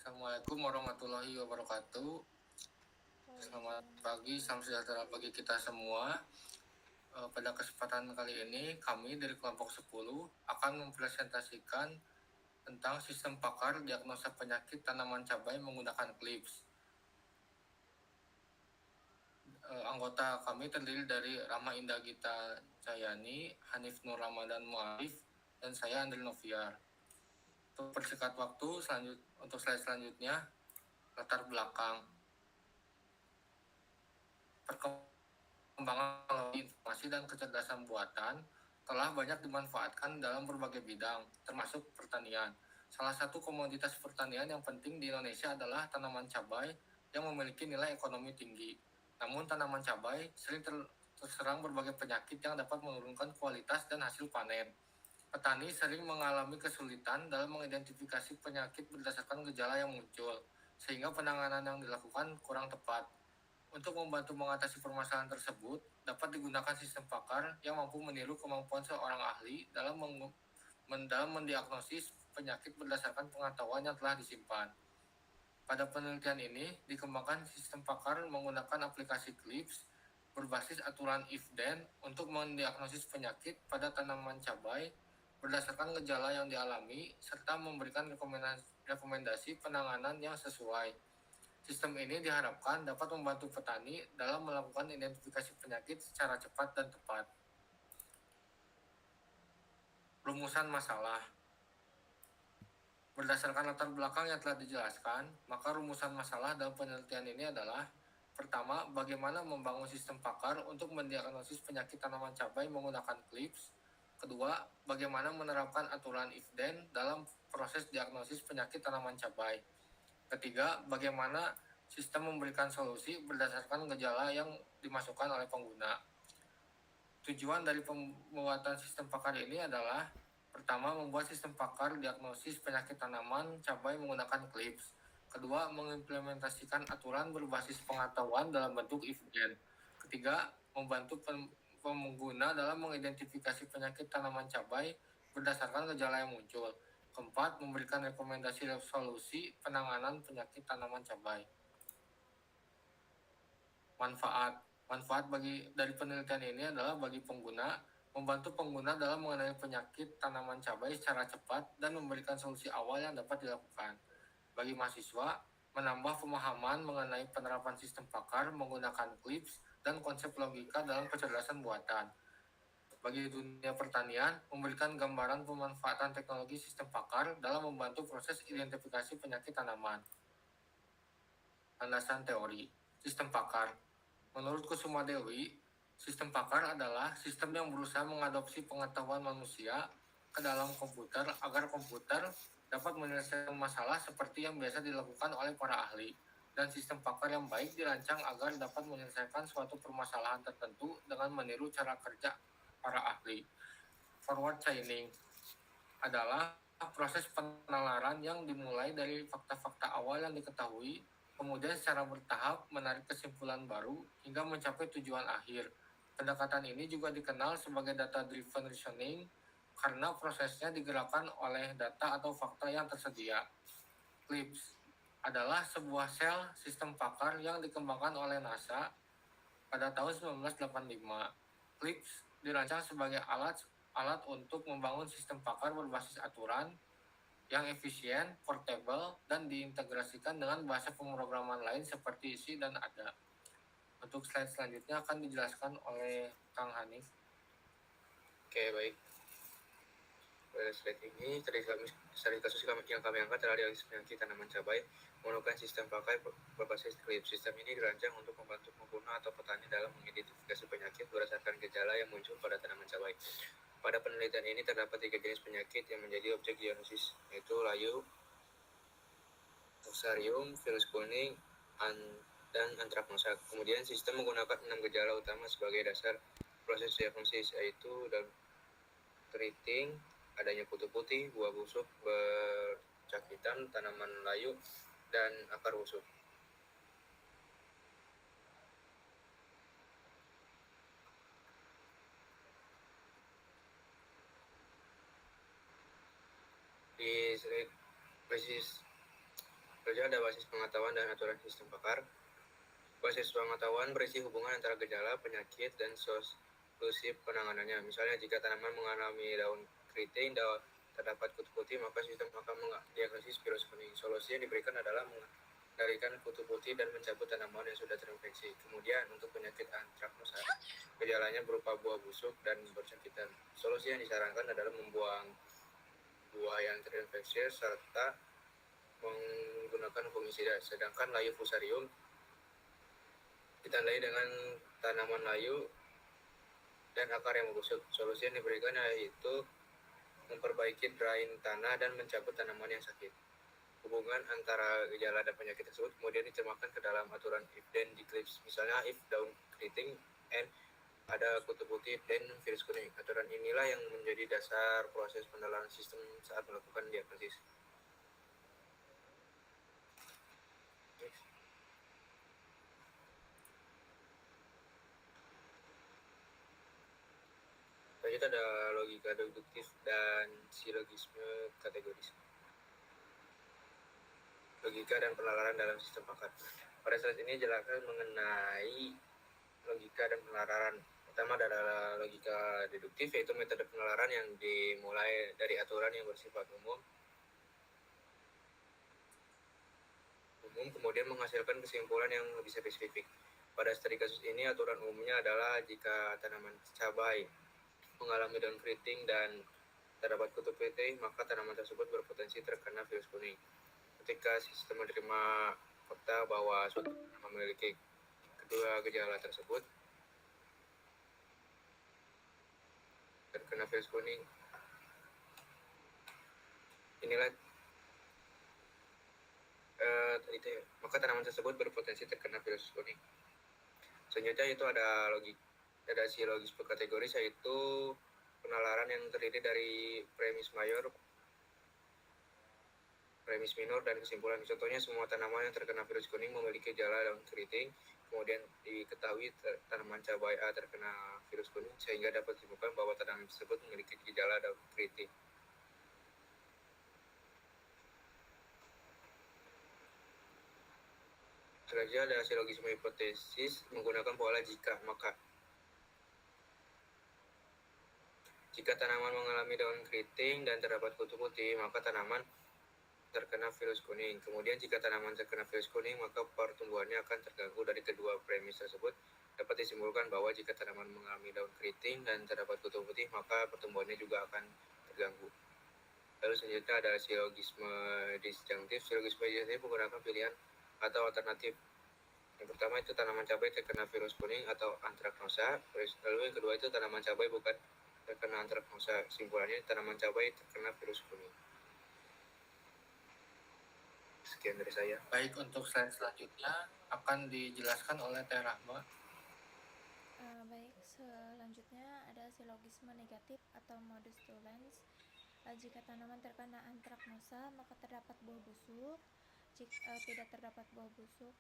Assalamualaikum warahmatullahi wabarakatuh. Selamat pagi, salam sejahtera bagi kita semua. Pada kesempatan kali ini, kami dari kelompok 10 akan mempresentasikan tentang sistem pakar diagnosa penyakit tanaman cabai menggunakan clips. Anggota kami terdiri dari Rama Indah Gita Jayani, Hanif Nur Ramadan Muarif, dan saya Andri Noviar. Untuk persingkat waktu, untuk slide selanjutnya, latar belakang. Perkembangan informasi dan kecerdasan buatan telah banyak dimanfaatkan dalam berbagai bidang, termasuk pertanian. Salah satu komoditas pertanian yang penting di Indonesia adalah tanaman cabai yang memiliki nilai ekonomi tinggi. Namun tanaman cabai sering terserang berbagai penyakit yang dapat menurunkan kualitas dan hasil panen. Petani sering mengalami kesulitan dalam mengidentifikasi penyakit berdasarkan gejala yang muncul, sehingga penanganan yang dilakukan kurang tepat. Untuk membantu mengatasi permasalahan tersebut, dapat digunakan sistem pakar yang mampu meniru kemampuan seorang ahli dalam mendiagnosis penyakit berdasarkan pengetahuan yang telah disimpan. Pada penelitian ini, dikembangkan sistem pakar menggunakan aplikasi Clips berbasis aturan if-then untuk mendiagnosis penyakit pada tanaman cabai berdasarkan gejala yang dialami serta memberikan rekomendasi penanganan yang sesuai. Sistem ini diharapkan dapat membantu petani dalam melakukan identifikasi penyakit secara cepat dan tepat. Rumusan masalah. Berdasarkan latar belakang yang telah dijelaskan, maka rumusan masalah dalam penelitian ini adalah: pertama, bagaimana membangun sistem pakar untuk mendiagnosis penyakit tanaman cabai menggunakan clips. Kedua, bagaimana menerapkan aturan if-then dalam proses diagnosis penyakit tanaman cabai. Ketiga, bagaimana sistem memberikan solusi berdasarkan gejala yang dimasukkan oleh pengguna. Tujuan dari pembuatan sistem pakar ini adalah: pertama, membuat sistem pakar diagnosis penyakit tanaman cabai menggunakan clips. Kedua, mengimplementasikan aturan berbasis pengetahuan dalam bentuk if-then. Ketiga, membantu pengguna dalam mengidentifikasi penyakit tanaman cabai berdasarkan gejala yang muncul. Keempat, memberikan rekomendasi solusi penanganan penyakit tanaman cabai. Manfaat dari penelitian ini adalah bagi pengguna, membantu pengguna dalam mengenali penyakit tanaman cabai secara cepat dan memberikan solusi awal yang dapat dilakukan. Bagi mahasiswa, menambah pemahaman mengenai penerapan sistem pakar menggunakan clips dan konsep logika dalam kecerdasan buatan. Bagi dunia pertanian, memberikan gambaran pemanfaatan teknologi sistem pakar dalam membantu proses identifikasi penyakit tanaman. Landasan teori sistem pakar. Menurut Kusuma Dewi, sistem pakar adalah sistem yang berusaha mengadopsi pengetahuan manusia ke dalam komputer agar komputer dapat menyelesaikan masalah seperti yang biasa dilakukan oleh para ahli. Dan sistem pakar yang baik dirancang agar dapat menyelesaikan suatu permasalahan tertentu dengan meniru cara kerja para ahli. Forward chaining adalah proses penalaran yang dimulai dari fakta-fakta awal yang diketahui, kemudian secara bertahap menarik kesimpulan baru hingga mencapai tujuan akhir. Pendekatan ini juga dikenal sebagai data-driven reasoning karena prosesnya digerakkan oleh data atau fakta yang tersedia. CLIPS adalah sebuah sel sistem pakar yang dikembangkan oleh NASA pada tahun 1985. CLIPS dirancang sebagai alat untuk membangun sistem pakar berbasis aturan yang efisien, portable, dan diintegrasikan dengan bahasa pemrograman lain seperti C dan ADA. Untuk slide selanjutnya akan dijelaskan oleh Kang Hanif. Oke, baik. Pada slide ini, dari kasus yang kami angkat adalah diagnosis penyakit tanaman cabai menggunakan sistem pakai berbasis clips. Sistem ini dirancang untuk membantu pengguna atau petani dalam mengidentifikasi penyakit berdasarkan gejala yang muncul pada tanaman cabai. Pada penelitian ini terdapat 3 jenis penyakit yang menjadi objek diagnosis, yaitu layu, fusarium, virus kuning, dan antraknosa. Kemudian sistem menggunakan 6 gejala utama sebagai dasar proses diagnosis, yaitu keriting, adanya kutu putih, buah busuk bercak hitam, tanaman layu, dan akar busuk. Di basis Selanjutnya ada basis pengetahuan dan aturan sistem pakar. Basis pengetahuan berisi hubungan antara gejala, penyakit, dan solusi penanganannya. Misalnya, jika tanaman mengalami daun keriting, terdapat kutu putih, maka sistem akan mendiagnosis virus kuning. Solusi yang diberikan adalah mengendalikan kutu putih dan mencabut tanaman yang sudah terinfeksi. Kemudian, untuk penyakit antraknosa, gejalanya berupa buah busuk dan bersakitan. Solusi yang disarankan adalah membuang buah yang terinfeksi serta menggunakan fungisida. Sedangkan layu fusarium ditandai dengan tanaman layu dan akar yang membusuk. Solusi yang diberikan yaitu memperbaiki drain tanah dan mencabut tanaman yang sakit. Hubungan antara gejala dan penyakit tersebut kemudian diterjemahkan ke dalam aturan if then declips. Misalnya, if daun keriting and ada kutu putih dan virus kuning. Aturan inilah yang menjadi dasar proses penelaran sistem saat melakukan diagnosis. Selanjutnya ada logika deduktif dan silogisme kategoris. Logika dan penalaran dalam sistem pakar. Pada slide ini jelaskan mengenai logika dan penalaran. Pertama adalah logika deduktif, yaitu metode penalaran yang dimulai dari aturan yang bersifat umum kemudian menghasilkan kesimpulan yang lebih spesifik. Pada studi kasus ini, aturan umumnya adalah jika tanaman cabai mengalami daun keriting dan terdapat kutu putih, maka tanaman tersebut berpotensi terkena virus kuning. Ketika sistem menerima fakta bahwa suatu memiliki kedua gejala tersebut terkena virus kuning, inilah maka tanaman tersebut berpotensi terkena virus kuning. Selanjutnya itu ada silogisme kategoris, yaitu penalaran yang terdiri dari premis mayor, premis minor, dan kesimpulan. Contohnya, semua tanaman yang terkena virus kuning memiliki gejala daun keriting. Kemudian diketahui tanaman cabai A terkena virus kuning, sehingga dapat ditemukan bahwa tanaman tersebut memiliki gejala daun keriting. Selanjutnya ada silogisme hipotesis menggunakan pola jika maka. Jika tanaman mengalami daun keriting dan terdapat kutu putih, maka tanaman terkena virus kuning. Kemudian jika tanaman terkena virus kuning, maka pertumbuhannya akan terganggu. Dari kedua premis tersebut dapat disimpulkan bahwa jika tanaman mengalami daun keriting dan terdapat kutu putih, maka pertumbuhannya juga akan terganggu. Lalu selanjutnya ada silogisme disjunktif. Silogisme disjunktif menggunakan pilihan atau alternatif. Yang pertama itu tanaman cabai terkena virus kuning atau antraknosa. Lalu yang kedua itu tanaman cabai bukan terkena antraknosa. Simpulannya tanaman cabai terkena virus kuning. Sekian dari saya. Baik, untuk slide selanjutnya akan dijelaskan oleh Teh Rahma. Baik, selanjutnya ada silogisme negatif atau modus tollens. Jika tanaman terkena antraknosa, maka terdapat buah busuk. Jika tidak terdapat buah busuk,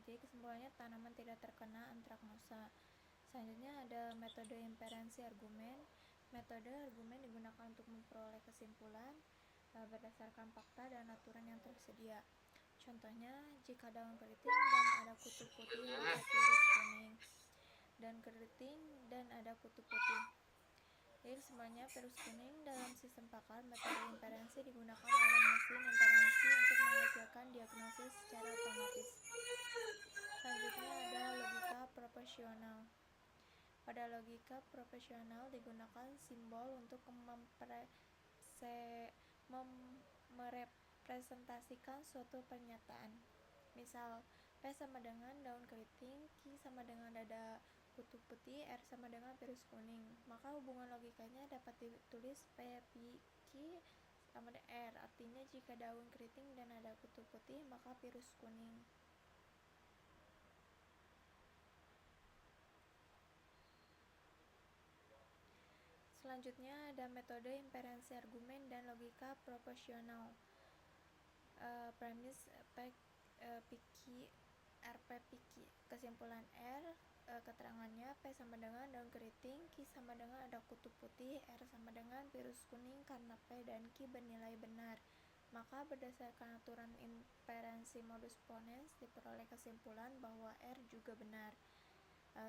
jadi kesimpulannya tanaman tidak terkena antraknosa. Selanjutnya ada metode inferensi argumen. Metode argumen digunakan untuk memperoleh kesimpulan berdasarkan fakta dan aturan yang tersedia. Contohnya, jika daun keriting dan ada kutu putih maka virus kuning, dan keriting dan ada kutu putih. Jadi semuanya virus kuning. Dalam sistem pakar, metode inferensi digunakan oleh mesin inferensi untuk menghasilkan diagnosis secara otomatis. Selanjutnya ada logika proporsional. Pada logika proporsional digunakan simbol untuk merepresentasikan suatu pernyataan. Misal, P sama dengan daun keriting, Q sama dengan dada kutu putih, R sama dengan virus kuning. Maka hubungan logikanya dapat ditulis P pi Q sama dengan R. Artinya jika daun keriting dan ada kutu putih, maka virus kuning. Selanjutnya ada metode inferensi argumen dan logika proporsional. Premis P RP Q. Kesimpulan R, keterangannya P sama dengan daun keriting, Q sama dengan ada kutu putih, R sama dengan virus kuning karena P dan Q bernilai benar. Maka berdasarkan aturan imperansi modus ponens diperoleh kesimpulan bahwa R juga benar.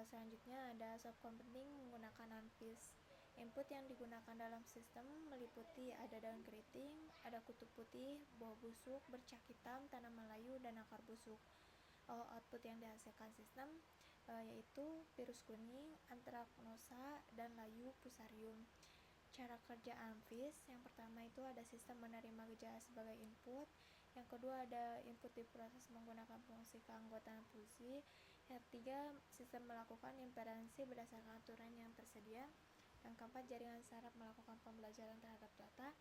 Selanjutnya ada subcom penting menggunakan ANFIS. Input yang digunakan dalam sistem meliputi ada daun keriting, ada kutub putih, buah busuk, bercak hitam, tanaman layu, dan akar busuk. Output yang dihasilkan sistem yaitu virus kuning, antraknosa, dan layu fusarium. Cara kerja ANFIS, yang pertama itu ada sistem menerima gejala sebagai input, yang kedua ada input diproses menggunakan fungsi keanggotaan fungsi, yang ketiga sistem melakukan imperansi berdasarkan aturan yang tersedia, yang keempat jaringan saraf melakukan pembelajaran terhadap data,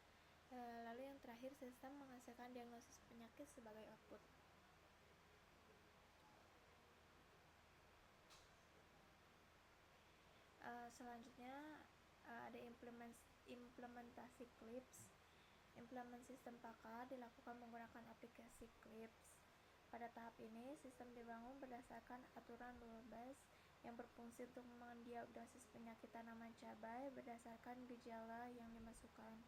lalu yang terakhir sistem menghasilkan diagnosis penyakit sebagai output. Selanjutnya ada implementasi CLIPS. Implementasi sistem pakar dilakukan menggunakan aplikasi CLIPS. Pada tahap ini, sistem dibangun berdasarkan aturan rule-based yang berfungsi untuk mendiagnosis penyakit tanaman cabai berdasarkan gejala yang dimasukkan.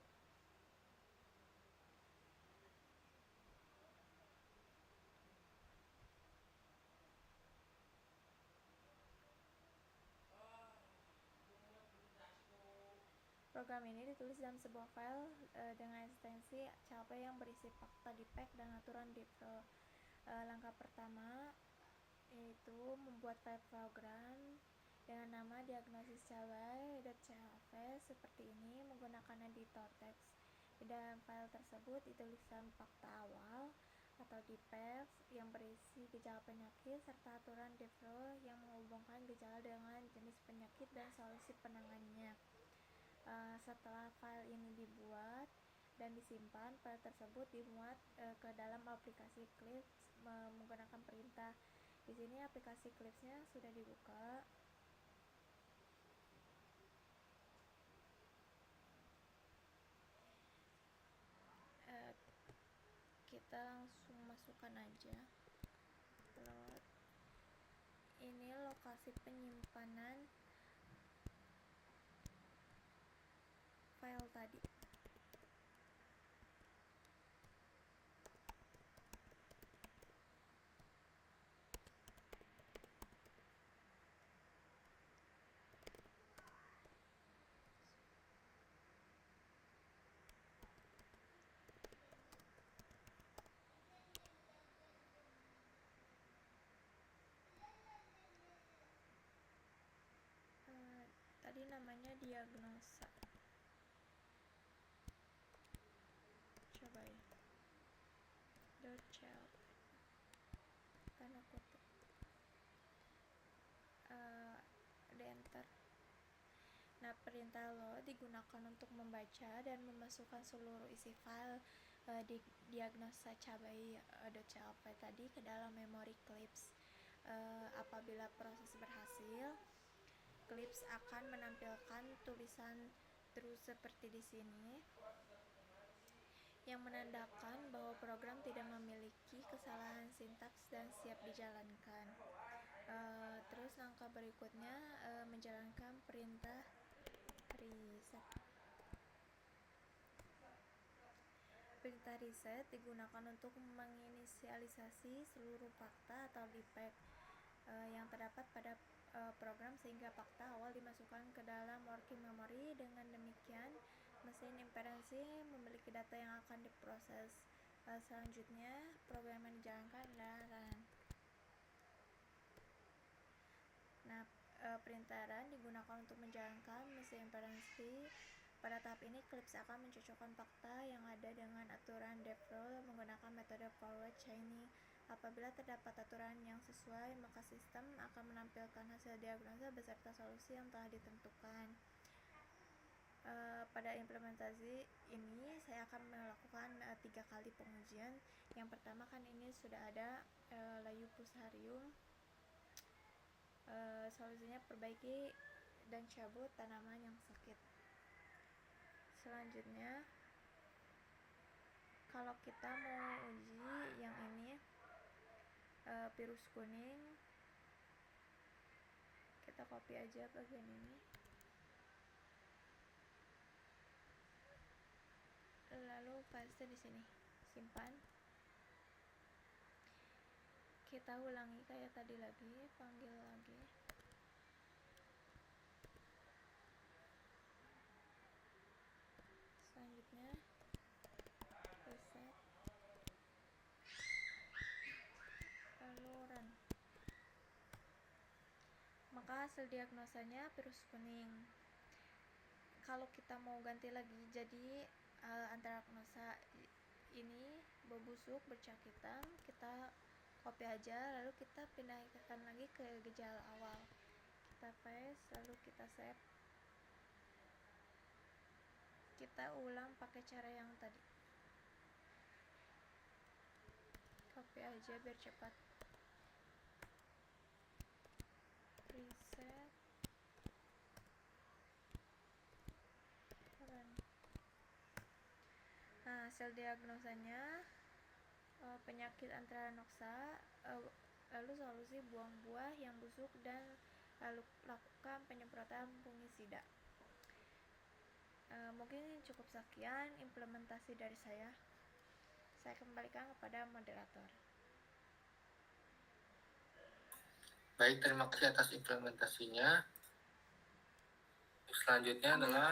Program ini ditulis dalam sebuah file dengan ekstensi cabai yang berisi fakta defect dan aturan default. Langkah pertama yaitu membuat file program dengan nama diagnosis cabai.clv seperti ini menggunakan editor teks. Di dalam file tersebut dituliskan fakta awal atau defect yang berisi gejala penyakit serta aturan default yang menghubungkan gejala dengan jenis penyakit dan solusi penanganannya. Setelah file ini dibuat dan disimpan, file tersebut dimuat ke dalam aplikasi CLIPS menggunakan perintah. Di sini aplikasi CLIPS-nya sudah dibuka. Kita langsung masukkan aja. Load. Ini lokasi penyimpanan file tadi. Tadi namanya diagnosa. Coba ya. .cl tanda kutip. Di enter. Nah, perintah load digunakan untuk membaca dan memasukkan seluruh isi file di diagnosa cabai.clv tadi ke dalam memori CLIPS. Apabila proses berhasil, CLIPS akan menampilkan tulisan true seperti di sini yang menandakan bahwa program tidak memiliki kesalahan sintaks dan siap dijalankan. Terus langkah berikutnya menjalankan perintah reset. Perintah reset digunakan untuk menginisialisasi seluruh fakta atau defect yang terdapat pada program sehingga fakta awal dimasukkan ke dalam working memory. Dengan demikian, mesin imperansi memiliki data yang akan diproses. Selanjutnya, program yang dijalankan adalah run. Nah, perintah run digunakan untuk menjalankan mesin imperansi. Pada tahap ini, CLIPS akan mencocokkan fakta yang ada dengan aturan default menggunakan metode forward chaining. Apabila terdapat aturan yang sesuai, maka sistem akan menampilkan hasil diagnosa beserta solusi yang telah ditentukan. Pada implementasi ini, saya akan melakukan 3 kali pengujian. Yang pertama kan ini sudah ada layu fusarium. Solusinya perbaiki dan cabut tanaman yang sakit. Selanjutnya, kalau kita mau uji yang ini virus kuning, kita copy aja bagian ini, lalu paste di sini simpan. Kita ulangi kayak tadi lagi, panggil lagi. Selanjutnya reset, lalu run. Maka hasil diagnosanya virus kuning. Kalau kita mau ganti lagi jadi antraknosa ini berbusuk bercakitan, kita copy aja lalu kita pindahkan lagi ke gejala awal. Kita paste lalu kita save. Kita ulang pakai cara yang tadi. Copy aja biar cepat. Reset, run. Nah, hasil diagnosanya penyakit antraknosa, lalu solusi buang buah yang busuk dan lalu lakukan penyemprotan fungisida. Mungkin cukup sekian implementasi dari saya. Saya kembalikan kepada moderator. Baik, terima kasih atas implementasinya. Selanjutnya adalah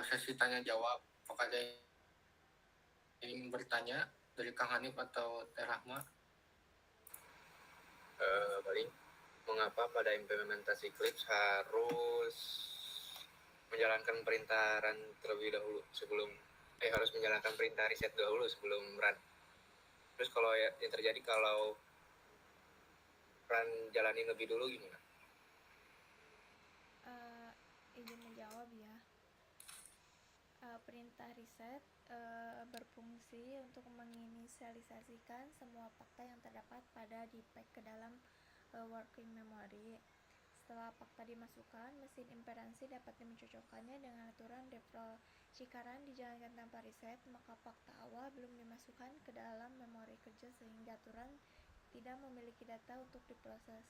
sesi tanya jawab. Apakah ada yang ingin bertanya dari Kang Hanif atau Teh Rahma? Paling mengapa pada implementasi Eclipse harus menjalankan perintah run terlebih dahulu sebelum harus menjalankan perintah reset dahulu sebelum run. Terus kalau yang terjadi kalau run jalanin lebih dulu gimana? Izin menjawab ya. Perintah reset berfungsi untuk menginisialisasikan semua fakta yang terdapat pada di-pack ke dalam working memory. Setelah fakta dimasukkan, mesin inferensi dapat mencocokkannya dengan aturan default. Jika run dijalankan tanpa reset, maka fakta awal belum dimasukkan ke dalam memori kerja sehingga aturan tidak memiliki data untuk diproses.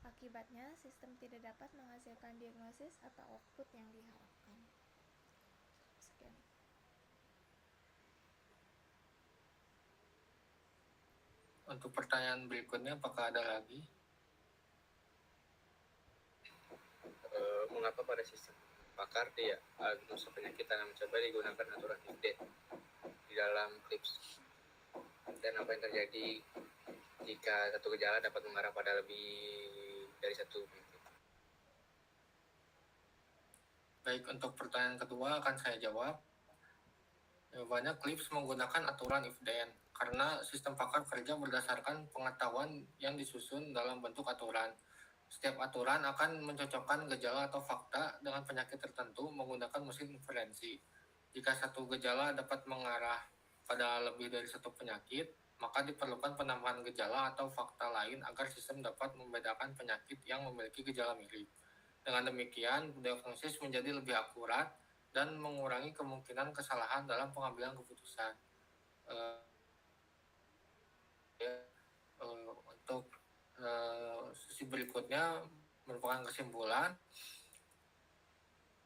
Akibatnya, sistem tidak dapat menghasilkan diagnosis atau output yang diharapkan. Sekian. Untuk pertanyaan berikutnya, apakah ada lagi? Mengapa pada sistem pakar diagnosa penyakit tanam cabai digunakan aturan if-then di dalam Eclipse? Dan apa yang terjadi jika satu gejala dapat mengarah pada lebih dari satu penyakit? Baik, untuk pertanyaan kedua akan saya jawab. Jawabannya, Eclipse menggunakan aturan if-then karena sistem pakar kerja berdasarkan pengetahuan yang disusun dalam bentuk aturan. Setiap aturan akan mencocokkan gejala atau fakta dengan penyakit tertentu menggunakan mesin inferensi. Jika satu gejala dapat mengarah pada lebih dari satu penyakit, maka diperlukan penambahan gejala atau fakta lain agar sistem dapat membedakan penyakit yang memiliki gejala mirip. Dengan demikian, diagnosis menjadi lebih akurat dan mengurangi kemungkinan kesalahan dalam pengambilan keputusan. Untuk sesi berikutnya merupakan kesimpulan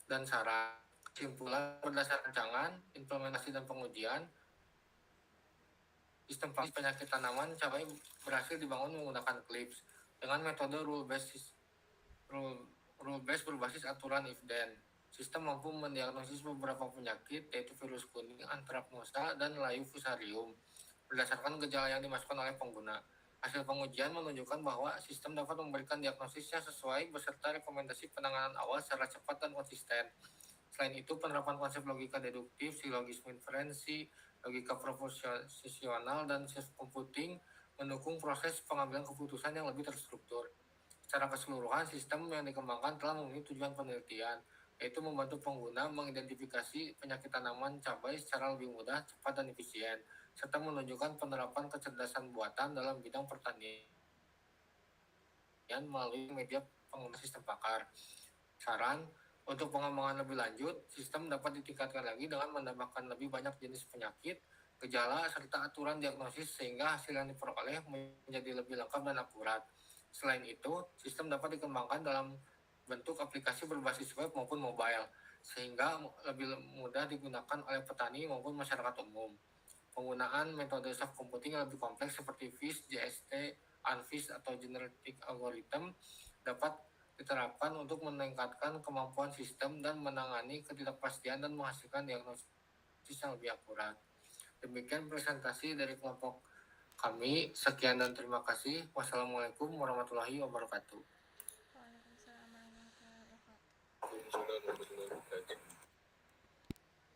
dan saran. Kesimpulan berdasarkan rancangan, implementasi dan pengujian, sistem penyakit tanaman cabai berhasil dibangun menggunakan Eclipse dengan metode rule-based berbasis aturan if-then. Sistem mampu mendiagnosis beberapa penyakit, yaitu virus kuning, antraknosa, dan layu fusarium, berdasarkan gejala yang dimasukkan oleh pengguna. Hasil pengujian menunjukkan bahwa sistem dapat memberikan diagnosisnya sesuai beserta rekomendasi penanganan awal secara cepat dan konsisten. Selain itu, penerapan konsep logika deduktif, silogisme inferensi, logika proposisional, dan self-computing mendukung proses pengambilan keputusan yang lebih terstruktur. Secara keseluruhan, sistem yang dikembangkan telah memenuhi tujuan penelitian, yaitu membantu pengguna mengidentifikasi penyakit tanaman cabai secara lebih mudah, cepat, dan efisien, serta menunjukkan penerapan kecerdasan buatan dalam bidang pertanian melalui media pengguna sistem pakar. Saran, untuk pengembangan lebih lanjut, sistem dapat ditingkatkan lagi dengan menambahkan lebih banyak jenis penyakit, gejala, serta aturan diagnosis sehingga hasil yang diperoleh menjadi lebih lengkap dan akurat. Selain itu, sistem dapat dikembangkan dalam bentuk aplikasi berbasis web maupun mobile, sehingga lebih mudah digunakan oleh petani maupun masyarakat umum. Penggunaan metode soft computing yang lebih kompleks seperti FISH, JST, UNFISH, atau Generative Algorithm dapat diterapkan untuk meningkatkan kemampuan sistem dan menangani ketidakpastian dan menghasilkan diagnosis yang lebih akurat. Demikian presentasi dari kelompok kami. Sekian dan terima kasih. Wassalamualaikum warahmatullahi wabarakatuh. Waalaikumsalam warahmatullahi wabarakatuh. Waalaikumsalam warahmatullahi wabarakatuh.